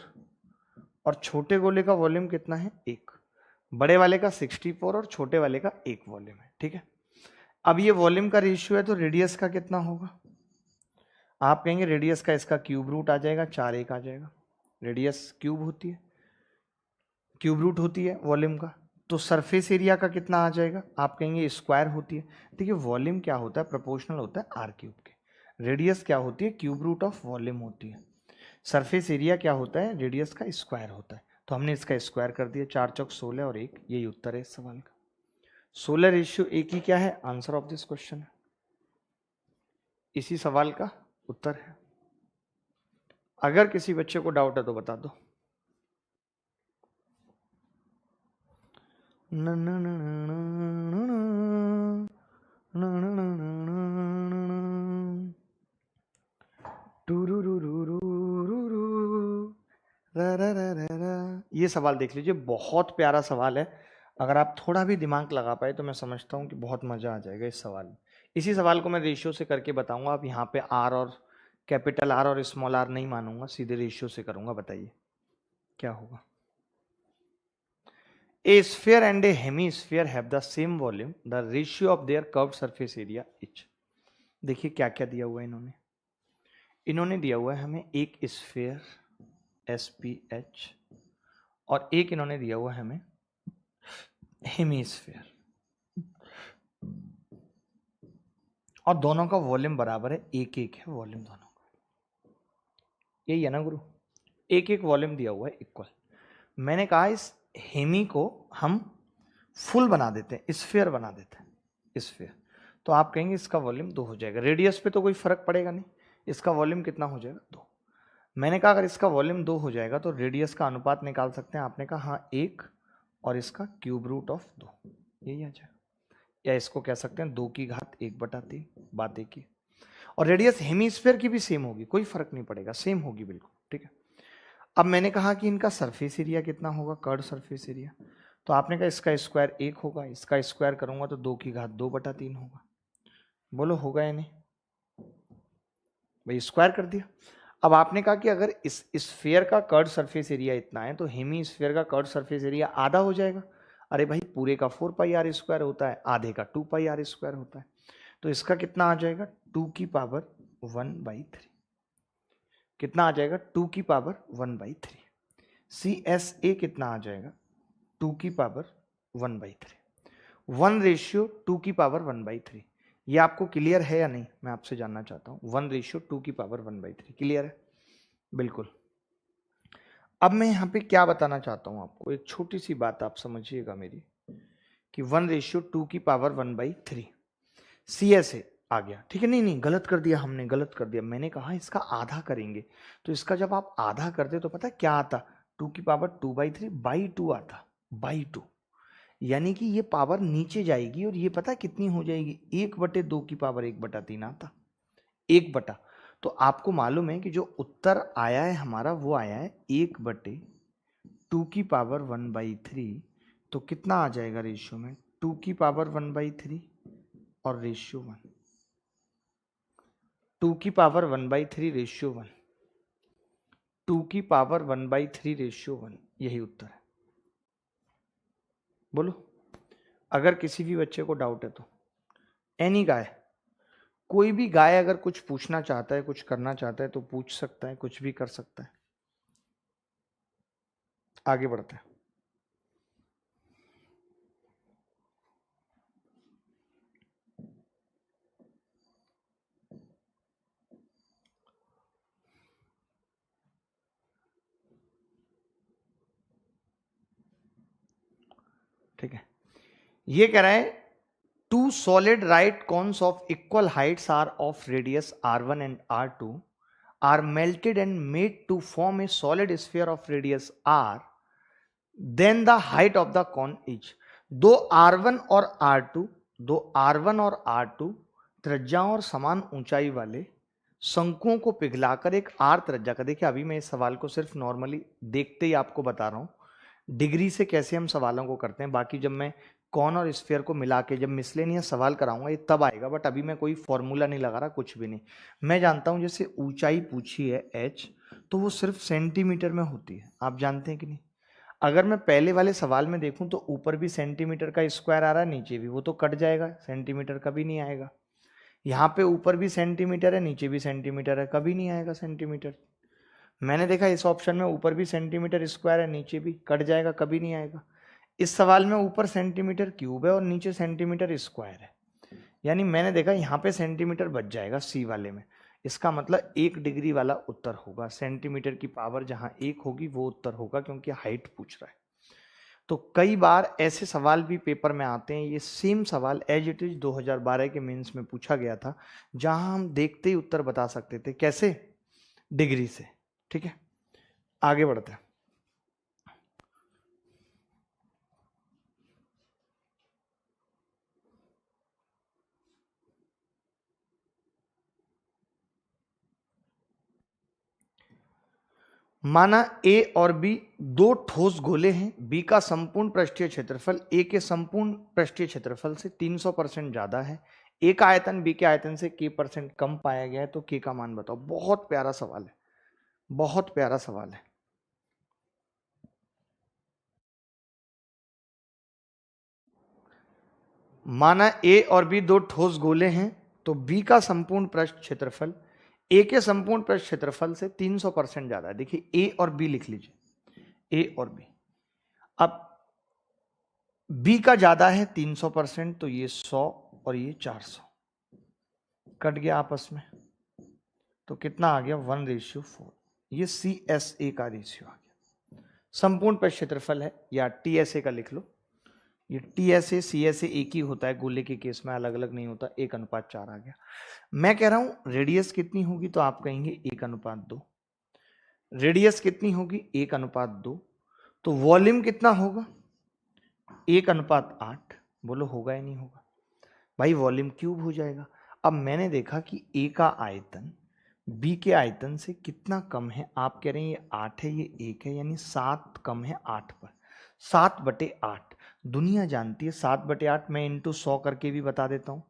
S1: और छोटे गोले का वॉल्यूम कितना है? 1। बड़े वाले का 64 और छोटे वाले का 1 वॉल्यूम है। ठीक है, अब ये वॉल्यूम का रेशियो है, तो रेडियस का कितना होगा? आप कहेंगे रेडियस का इसका क्यूब रूट आ जाएगा, 4 आ जाएगा। रेडियस क्यूब होती है, क्यूब रूट होती है वॉल्यूम का। तो सरफेस एरिया का कितना आ जाएगा? आप कहेंगे स्क्वायर होती है। देखिए वॉल्यूम क्या होता है? प्रोपोर्शनल होता है आर क्यूब के। रेडियस क्या होती है? क्यूब रूट ऑफ वॉल्यूम होती है। सरफेस एरिया क्या होता है? रेडियस का स्क्वायर होता है। तो हमने इसका स्क्वायर कर दिया, 4 चौक 16 और 1, यही उत्तर है इस सवाल का। 16 रेशियो 1 ही क्या है? आंसर ऑफ दिस क्वेश्चन है, इसी सवाल का उत्तर है। अगर किसी बच्चे को डाउट है तो बता दो। ये सवाल देख लीजिए, बहुत प्यारा सवाल है। अगर आप थोड़ा भी दिमाग लगा पाए तो मैं समझता हूँ कि बहुत मजा आ जाएगा इस सवाल में। इसी सवाल को मैं रेशियो से करके बताऊंगा। अब यहाँ पे आर और कैपिटल आर और स्मॉल आर नहीं मानूंगा, सीधे रेशियो से करूंगा। बताइए क्या होगा? A sphere and a hemisphere have the same volume. The ratio of their curved surface area is। देखिए क्या क्या दिया हुआ है इन्होंने। इन्होंने दिया हुआ है हमें एक स्फीयर SPH और एक इन्होंने दिया हुआ है हमें हेमीस्फीयर, और दोनों का वॉल्यूम बराबर है, एक एक है वॉल्यूम दोनों का। यही है ना गुरु? एक एक वॉल्यूम दिया हुआ है इक्वल। मैंने कहा इस हेमी को हम फुल बना देते हैं, स्फीयर बना देते हैं, स्फीयर। तो आप कहेंगे इसका वॉल्यूम 2 हो जाएगा। रेडियस पे तो कोई फर्क पड़ेगा नहीं, इसका वॉल्यूम कितना हो जाएगा? 2। मैंने कहा अगर इसका वॉल्यूम 2 हो जाएगा तो रेडियस का अनुपात निकाल सकते हैं। आपने कहा हाँ 1 और इसका क्यूब रूट ऑफ 2, यही आ जाएगा। या इसको कह सकते हैं 2 की घात 1/3, बात एक ही। और रेडियस हेमीस्फीयर की भी सेम होगी, कोई फर्क नहीं पड़ेगा, सेम होगी बिल्कुल। ठीक है, अब मैंने कहा कि इनका सरफेस एरिया कितना होगा? Curved surface area. तो आपने कहा इसका स्क्वायर 1 होगा, इसका स्क्वायर करूंगा तो 2 की घात 2/3 होगा। बोलो होगा या नहीं? भाई स्क्वायर कर दिया। अब आपने कहा कि अगर इस स्फीयर का कर्ड सरफेस एरिया इतना है तो हेमी स्फीयर का कर्ड सरफेस एरिया आधा हो जाएगा। अरे भाई पूरे का 4πr² होता है, आधे का 2πr² होता है। तो इसका कितना आ जाएगा? 2 की पावर 1/3। कितना आ जाएगा? 2 की पावर 1/3। CSA कितना आ जाएगा? 2 की पावर 1/3। 1:2 की पावर 1/3। ये आपको क्लियर है या नहीं, मैं आपसे जानना चाहता हूँ। 1:2 की पावर 1/3 क्लियर है? बिल्कुल। अब मैं यहाँ पे क्या बताना चाहता हूँ आपको, एक छोटी सी बात आप समझिएगा मेरी, कि 1:2⁻⁴ CSA आ गया, ठीक है। नहीं नहीं, गलत कर दिया हमने, गलत कर दिया। मैंने कहा इसका आधा करेंगे, तो इसका जब आप आधा करते तो पता क्या आता, 2⁻²/3 आता, बाई 2। यानी कि ये पावर नीचे जाएगी और ये पता कितनी हो जाएगी, 1/2⁻1/3 आता, 1/। तो आपको मालूम है कि जो उत्तर आया है हमारा वो आया है 1/2⁻1/3। तो कितना आ जाएगा रेशियो में, 2⁻1/3 और रेशियो 1, 2⁻1/3 रेशियो 1, 2⁻1/3 रेशियो 1, यही उत्तर है। बोलो, अगर किसी भी बच्चे को डाउट है तो। एनी गाय, कोई भी गाय अगर कुछ पूछना चाहता है, कुछ करना चाहता है तो पूछ सकता है, कुछ भी कर सकता है। आगे बढ़ते हैं। ठीक है, ये कह रहा है two solid right cones of equal heights are of radius r1 and r2 are melted and made to form a solid sphere of radius r, then the height of the cone is. दो r1 और r2 त्रिज्याओं और समान ऊंचाई वाले शंकुओं को पिघलाकर एक r त्रिज्या का, देखिए अभी मैं इस सवाल को सिर्फ नॉर्मली देखते ही आपको बता रहा हूं डिग्री से कैसे हम सवालों को करते हैं। बाकी जब मैं कॉन और स्फीयर को मिला के जब मिसलेनियस सवाल कराऊंगा ये तब आएगा, बट अभी मैं कोई फॉर्मूला नहीं लगा रहा, कुछ भी नहीं। मैं जानता हूं जैसे ऊंचाई पूछी है h, तो वो सिर्फ सेंटीमीटर में होती है, आप जानते हैं कि नहीं। अगर मैं पहले वाले सवाल में देखूं तो ऊपर भी सेंटीमीटर का स्क्वायर आ रहा है, नीचे भी, वो तो कट जाएगा, सेंटीमीटर कभी नहीं आएगा। यहाँ पे ऊपर भी सेंटीमीटर है, नीचे भी सेंटीमीटर है, कभी नहीं आएगा सेंटीमीटर। मैंने देखा इस ऑप्शन में ऊपर भी सेंटीमीटर स्क्वायर है, नीचे भी, कट जाएगा, कभी नहीं आएगा। इस सवाल में ऊपर सेंटीमीटर क्यूब है और नीचे सेंटीमीटर स्क्वायर है, यानी मैंने देखा यहाँ पे सेंटीमीटर बच जाएगा सी वाले में। इसका मतलब 1 डिग्री वाला उत्तर होगा, सेंटीमीटर की पावर जहां 1 होगी वो उत्तर होगा, क्योंकि हाइट पूछ रहा है। तो कई बार ऐसे सवाल भी पेपर में आते हैं, ये सेम सवाल एज इट इज 2012 के मेंस में पूछा गया था, जहां हम देखते ही उत्तर बता सकते थे, कैसे, डिग्री से। ठीक है, आगे बढ़ते हैं। माना ए और बी दो ठोस गोले हैं, बी का संपूर्ण पृष्ठीय क्षेत्रफल ए के संपूर्ण पृष्ठीय क्षेत्रफल से 300% ज्यादा है, ए का आयतन बी के आयतन से k% कम पाया गया है, तो k का मान बताओ। बहुत प्यारा सवाल है, बहुत प्यारा सवाल है। माना ए और बी दो ठोस गोले हैं, तो बी का संपूर्ण पृष्ठ क्षेत्रफल ए के संपूर्ण पृष्ठ क्षेत्रफल से 300% ज्यादा है। देखिए ए और बी लिख लीजिए, ए और बी। अब बी का ज्यादा है 300%, तो ये 100 और ये 400 कट गया आपस में, तो कितना आ गया 1:4। ये CSA का रेशियो आ गया, संपूर्ण पृष्ठ क्षेत्रफल है, या TSA का लिख लो। ये TSA CSA एक ही होता है, गोले के केस में अलग अलग नहीं होता। 1:4 आ गया। मैं कह रहा हूं रेडियस कितनी होगी, तो आप कहेंगे 1:2। रेडियस कितनी होगी, 1:2। तो वॉल्यूम कितना होगा, 1:8। बोलो होगा या नहीं होगा भाई, वॉल्यूम क्यूब हो जाएगा। अब मैंने देखा कि ए का आयतन बी के आयतन से कितना कम है, आप कह रहे हैं ये 8 है, ये 1 है, यानी 7 कम है 8 पर। 7/8 दुनिया जानती है, 7/8 मैं इंटू 100 करके भी बता देता हूँ,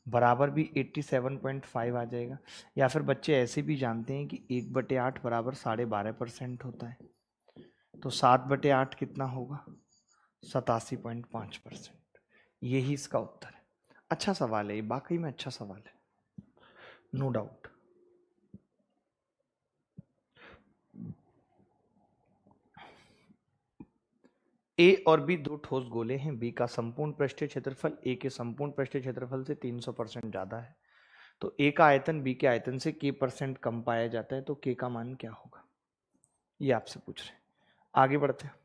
S1: बराबर भी 87.5 आ जाएगा। या फिर बच्चे ऐसे भी जानते हैं कि 1/8 बराबर 12.5% होता है, तो 7/8 कितना होगा, 87.5%। यही इसका उत्तर है। अच्छा सवाल है ये, वाकई में अच्छा सवाल है, नो डाउट। ए और बी दो ठोस गोले हैं, बी का संपूर्ण पृष्ठीय क्षेत्रफल ए के संपूर्ण पृष्ठीय क्षेत्रफल से 300% ज्यादा है, तो ए का आयतन बी के आयतन से k% कम पाया जाता है, तो k का मान क्या होगा, ये आपसे पूछ रहे हैं। आगे बढ़ते हैं।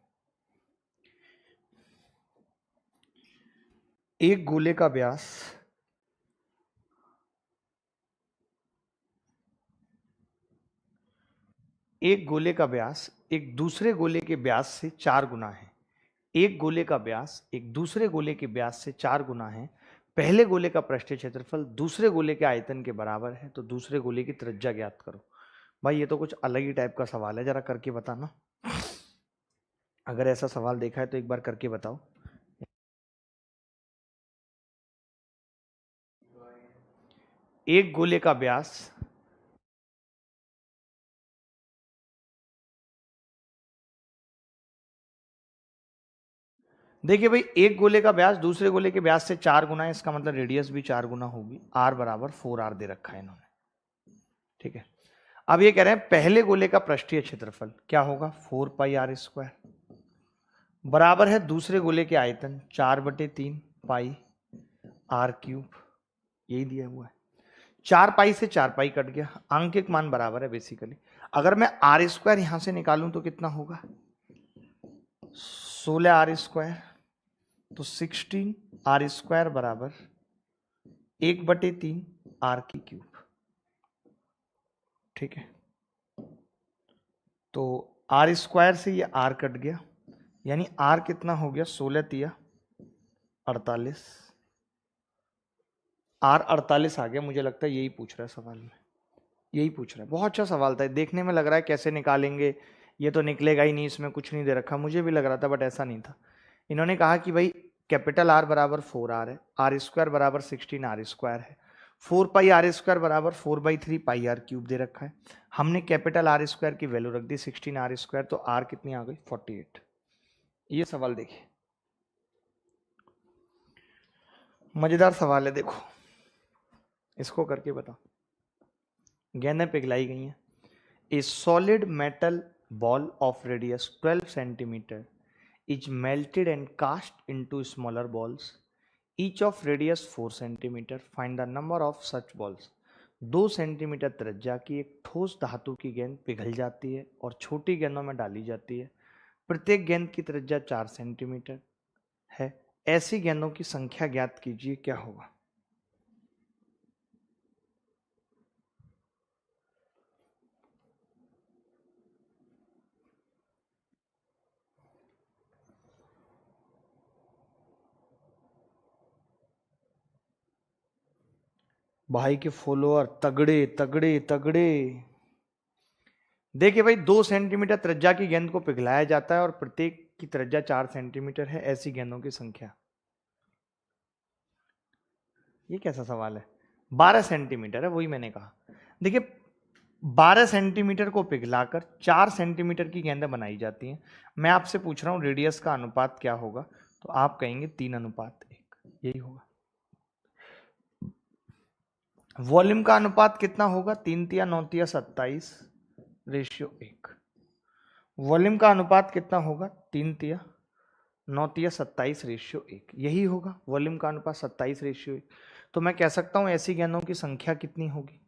S1: एक गोले का व्यास एक दूसरे गोले के व्यास से 4 गुना है। एक गोले का व्यास एक दूसरे गोले के व्यास से 4 गुना है। पहले गोले का पृष्ठीय क्षेत्रफल दूसरे गोले के आयतन के बराबर है, तो दूसरे गोले की त्रिज्या ज्ञात करो। भाई ये तो कुछ अलग ही टाइप का सवाल है, जरा करके बताना। अगर ऐसा सवाल देखा है तो एक बार करके बताओ। एक गोले का व्यास देखिए भाई, एक गोले का व्यास दूसरे गोले के व्यास से 4 गुना है, इसका मतलब रेडियस भी 4 गुना होगी। r बराबर 4r दे रखा है इन्होंने, ठीक है। अब ये कह रहे हैं पहले गोले का पृष्ठीय क्षेत्रफल क्या होगा, 4πr² बराबर है दूसरे गोले के आयतन 4/3πr³। यही दिया हुआ है। 4π से 4π कट गया, अंक एक मान बराबर है बेसिकली। अगर मैं r² यहां से निकालूं तो कितना होगा, 16r², तो 16r² बराबर 1/3r³, ठीक है। तो r² से ये r कट गया, यानी r कितना हो गया, 16×3=48। r 48 आ गया। मुझे लगता है यही पूछ रहा है सवाल में, यही पूछ रहा है। बहुत अच्छा सवाल था, देखने में लग रहा है कैसे निकालेंगे, ये तो निकलेगा ही नहीं, इसमें कुछ नहीं दे रखा। मुझे भी लग रहा था बट ऐसा नहीं था। इन्होंने कहा कि भाई कैपिटल R बराबर 4r है, r² बराबर 16r² है, 4πr² बराबर 4/3πr³ दे रखा है। हमने कैपिटल R² की वैल्यू रख दी 16r², तो r कितनी आ गई, 48। ये सवाल देखिए, मजेदार सवाल है, देखो इसको करके बताओ। गेंदें पिघलाई गई हैं। ए solid metal ball of radius 12 centimetre is melted and cast into smaller balls, each of radius 4 centimeter. Find the number of such balls. 2 centimetre त्रिज्या की एक ठोस धातु की गेंद पिघल जाती है और छोटी गेंदों में डाली जाती है। प्रत्येक गेंद की त्रिज्या 4 सेंटीमीटर है। ऐसी गेंदों की संख्या ज्ञात कीजिए, क्या होगा। भाई के फॉलोअर तगड़े तगड़े तगड़े। देखिए भाई, 2 सेंटीमीटर त्रिज्या की गेंद को पिघलाया जाता है और प्रत्येक की त्रिज्या 4 सेंटीमीटर है। ऐसी गेंदों की संख्या, ये कैसा सवाल है। 12 सेंटीमीटर है, वही मैंने कहा। देखिए 12 सेंटीमीटर को पिघलाकर 4 सेंटीमीटर की गेंदें बनाई जाती हैं। मैं आपसे पूछ रहा हूं रेडियस का अनुपात क्या होगा, तो आप कहेंगे 3:1, यही होगा। वॉल्यूम का अनुपात कितना होगा, 3×9=27/1। वॉल्यूम का अनुपात कितना होगा, 3×9=27/1, यही होगा वॉल्यूम का अनुपात 27/1। तो मैं कह सकता हूं ऐसी गेंदों की संख्या कितनी होगी,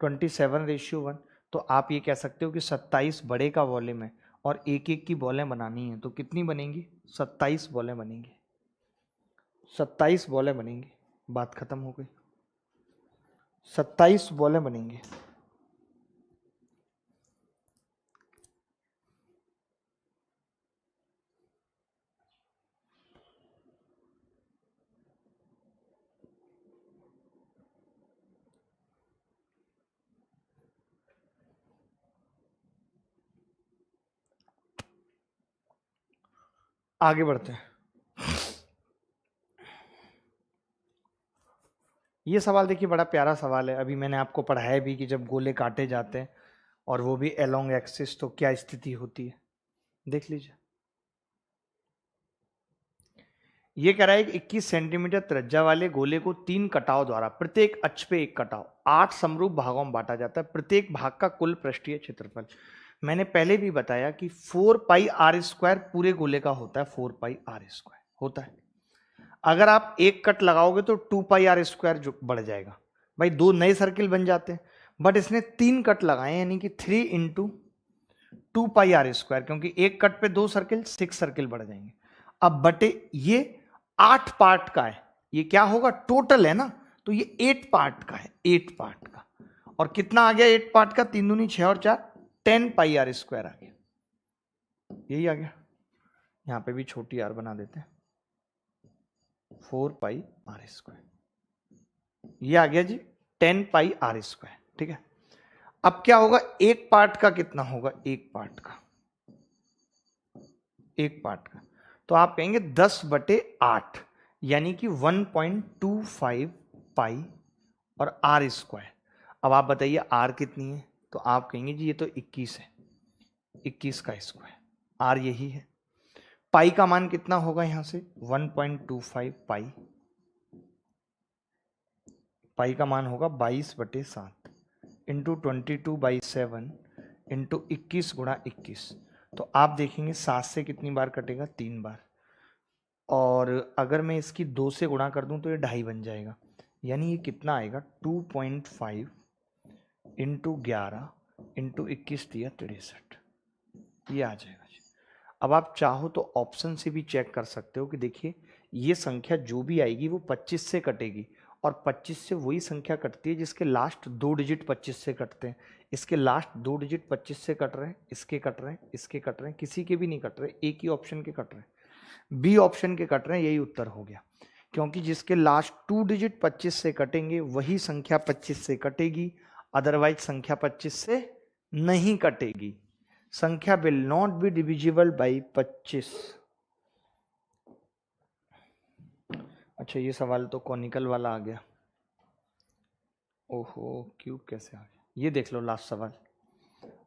S1: 27/1। तो आप ये कह सकते हो कि 27 बड़े का वॉल्यूम है और एक एक की बॉलें बनानी है, तो कितनी बनेंगी, 27 बॉलें बनेंगी। 27 बॉलें बनेंगी, बात खत्म हो गई। 27 बॉलें बनेंगी। आगे बढ़ते हैं। ये सवाल देखिए बड़ा प्यारा सवाल है। अभी मैंने आपको पढ़ाया भी कि जब गोले काटे जाते हैं और वो भी अलोंग एक्सिस, तो क्या स्थिति होती है, देख लीजिए। ये कह रहा है कि 21 सेंटीमीटर त्रिज्या वाले गोले को 3 कटाव द्वारा प्रत्येक अक्ष पे एक कटाव 8 समरूप भागों में बांटा जाता है। प्रत्येक भाग का कुल पृष्ठीय क्षेत्रफल, मैंने पहले भी बताया कि 4πr² पूरे गोले का होता है, 4πr² होता है। अगर आप एक कट लगाओगे तो 2πr² जो बढ़ जाएगा। भाई 2 नए सर्किल बन जाते हैं, बट इसने 3 कट लगाए, यानी कि 3×2πr², क्योंकि एक कट पे 2 सर्किल, 6 सर्किल बढ़ जाएंगे। अब बटे ये 8 पार्ट का है, ये क्या होगा, टोटल है ना, तो ये 8 पार्ट का है, 8 पार्ट का। और कितना आ गया 8 पार्ट का, 3 दूनी 6 और 4 10 पाई आर स्क्वायर आ गया, यही आ गया। यहां पे भी छोटी आर बना देते हैं, 4 पाई आर स्क्वायर, ये आ गया जी 10 पाई आर स्क्वायर, ठीक है। अब क्या होगा, एक पार्ट का कितना होगा, एक पार्ट का, एक पार्ट का, तो आप कहेंगे 10/8 यानी कि 1.25 पाई और आर स्क्वायर। अब आप बताइए आर कितनी है, तो आप कहेंगे जी ये तो 21 है, 21 का स्क्वायर, आर यही है। पाई का मान कितना होगा यहां से, 1.25 पाई, पाई का मान होगा 22/7 इंटू 22/7 इंटू 21 गुणा 21। तो आप देखेंगे 7 से कितनी बार कटेगा, 3 बार। और अगर मैं इसकी 2 से गुणा कर दूं तो ये 2.5 बन जाएगा, यानी ये कितना आएगा 2.5 इंटू 11 इंटू 21 दिया 63, ये आ जाएगा जी। अब आप चाहो तो ऑप्शन से भी चेक कर सकते हो कि देखिए ये संख्या जो भी आएगी वो 25 से कटेगी, और 25 से वही संख्या कटती है जिसके लास्ट 2 डिजिट 25 से कटते हैं। इसके लास्ट 2 डिजिट 25 से कट रहे हैं, इसके कट रहे हैं, इसके कट रहे हैं, किसी के भी नहीं कट रहे, एक ही ऑप्शन के कट रहे हैं, बी ऑप्शन के कट रहे हैं, यही उत्तर हो गया। क्योंकि जिसके लास्ट 2 डिजिट 25 से कटेंगे वही संख्या 25 से कटेगी, अदरवाइज संख्या 25 से नहीं कटेगी। संख्या will not be divisible by 25। अच्छा ये सवाल तो कॉनिकल वाला आ गया, ओहो क्यूब कैसे आ गया। ये देख लो लास्ट सवाल,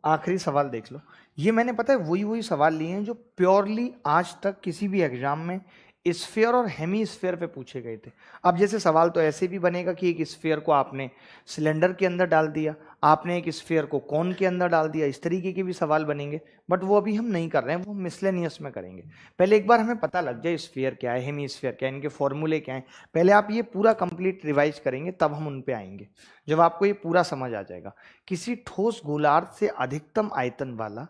S1: आखिरी सवाल देख लो। ये मैंने पता है वही सवाल लिए हैं जो प्योरली आज तक किसी भी एग्जाम में स्फीयर और हेमी स्फीयर पे पूछे गए थे। अब जैसे सवाल तो ऐसे भी बनेगा कि एक स्फीयर को आपने सिलेंडर के अंदर डाल दिया, आपने एक स्फीयर को कॉन के अंदर डाल दिया, इस तरीके के भी सवाल बनेंगे, बट वो अभी हम नहीं कर रहे हैं, वो मिसलेनियस में करेंगे। पहले एक बार हमें पता लग जाए स्फीयर क्या है, हेमी स्फीयर क्या है, इनके फॉर्मूले क्या है, पहले आप ये पूरा कंप्लीट रिवाइज करेंगे तब हम उन पे आएंगे, जब आपको ये पूरा समझ आ जाएगा। किसी ठोस गोलार्ध से अधिकतम आयतन वाला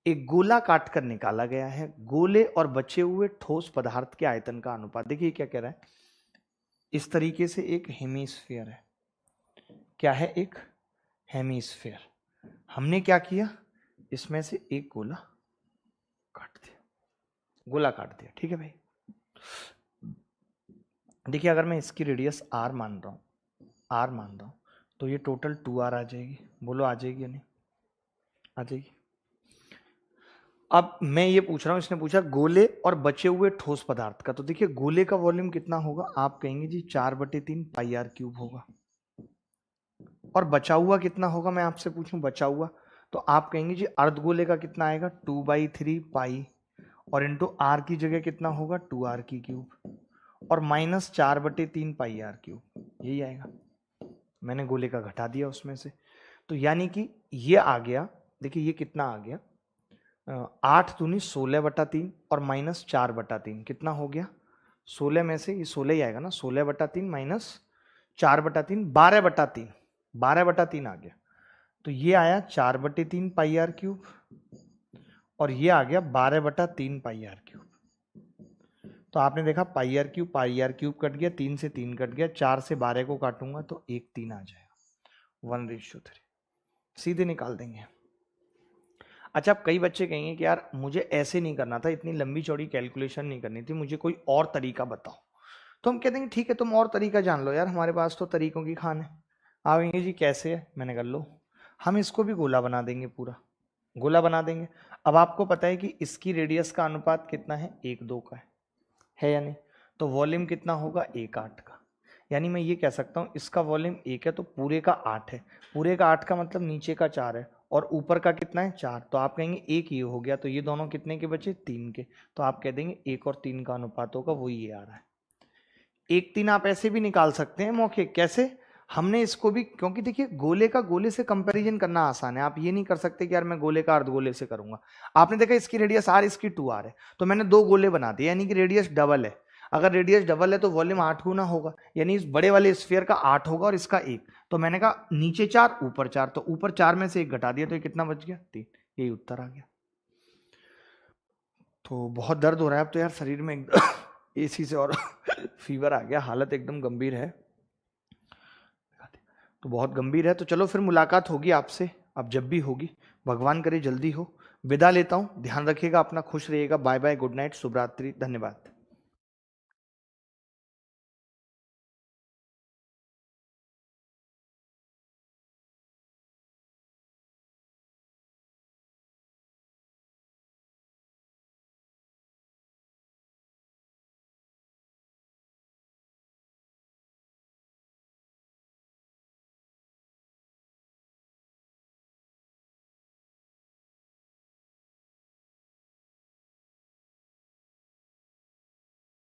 S1: एक गोला काट कर निकाला गया है, गोले और बचे हुए ठोस पदार्थ के आयतन का अनुपात। देखिए क्या कह रहा है, इस तरीके से एक हेमीस्फीयर है, क्या है, एक हेमीस्फीयर। हमने क्या किया, इसमें से एक गोला काट दिया, गोला काट दिया, ठीक है भाई। देखिए अगर मैं इसकी रेडियस आर मान रहा हूं, तो ये टोटल 2r आ जाएगी, बोलो आ जाएगी या नहीं, आ जाएगी। अब मैं ये पूछ रहा हूं, इसने पूछा गोले और बचे हुए ठोस पदार्थ का, तो देखिए गोले का वॉल्यूम कितना होगा, आप कहेंगे जी 4/3 पाई आर क्यूब होगा। और बचा हुआ कितना होगा, मैं आपसे पूछूं बचा हुआ, तो आप कहेंगे जी अर्धगोले का कितना आएगा 2/3 पाई, और इंटू आर की जगह कितना होगा 2r की क्यूब, और माइनस 4/3 पाई आर क्यूब, यही आएगा। मैंने गोले का घटा दिया उसमें से, तो यानी कि ये आ गया, देखिए ये कितना आ गया 8 दूनी 16/3 और माइनस 4/3 कितना हो गया, 16 में से ये 16 ही आएगा ना, 16/3 माइनस 4/3 12/3, 12/3 आ गया। तो ये आया 4/3 पाई आर क्यूब, और ये आ गया 12/3 पाई आर क्यूब। तो आपने देखा पाई आर क्यूब कट गया, 3 से 3 कट गया, 4 से 12 को काटूंगा तो 1 3 आ जाएगा, 1:3, सीधे निकाल देंगे। अच्छा अब कई बच्चे कहेंगे कि यार मुझे ऐसे नहीं करना था, इतनी लंबी चौड़ी कैलकुलेशन नहीं करनी थी, मुझे कोई और तरीका बताओ। तो हम कहते हैं ठीक है तुम और तरीका जान लो यार, हमारे पास तो तरीकों की खान है। आएंगे जी कैसे है, मैंने कर लो, हम इसको भी गोला बना देंगे, पूरा गोला बना देंगे। अब आपको पता है कि इसकी रेडियस का अनुपात कितना है, 1:2 का है या नहीं, तो वॉल्यूम कितना होगा 1/8 का, यानी मैं ये कह सकता हूँ इसका वॉल्यूम 1 है तो पूरे का 8 है, पूरे का 8 का मतलब नीचे का 4 है, और ऊपर का कितना है 4, तो आप कहेंगे 1 ये हो गया, तो ये दोनों कितने के बचे 3 के, तो आप कह देंगे 1 और 3 का अनुपात होगा, वो ये आ रहा है। 1-3 आप ऐसे भी निकाल सकते हैं मौके, कैसे, हमने इसको भी, क्योंकि देखिए गोले का गोले से कंपैरिजन करना आसान है, आप ये नहीं कर सकते कि यार मैं गोले का अर्धगोले से करूंगा। आपने देखा इसकी रेडियस r, इसकी 2r है, तो मैंने 2 गोले बना दिए, यानी कि रेडियस डबल है। अगर रेडियस डबल है तो वॉल्यूम 8 गुना होगा, यानी इस बड़े वाले स्फीयर का 8 होगा और इसका 1, तो मैंने कहा नीचे 4 ऊपर 4, तो ऊपर 4 में से 1 घटा दिया तो ये कितना बच गया 3, यही उत्तर आ गया। तो बहुत दर्द हो रहा है अब तो यार शरीर में एसी से, और फीवर आ गया, हालत एकदम गंभीर है, तो बहुत गंभीर है। तो चलो फिर मुलाकात होगी आपसे, अब जब भी होगी, भगवान करे जल्दी हो। विदा लेता हूं, ध्यान रखिएगा अपना, खुश रहिएगा। बाय बाय, गुड नाइट, शुभ रात्रि, धन्यवाद।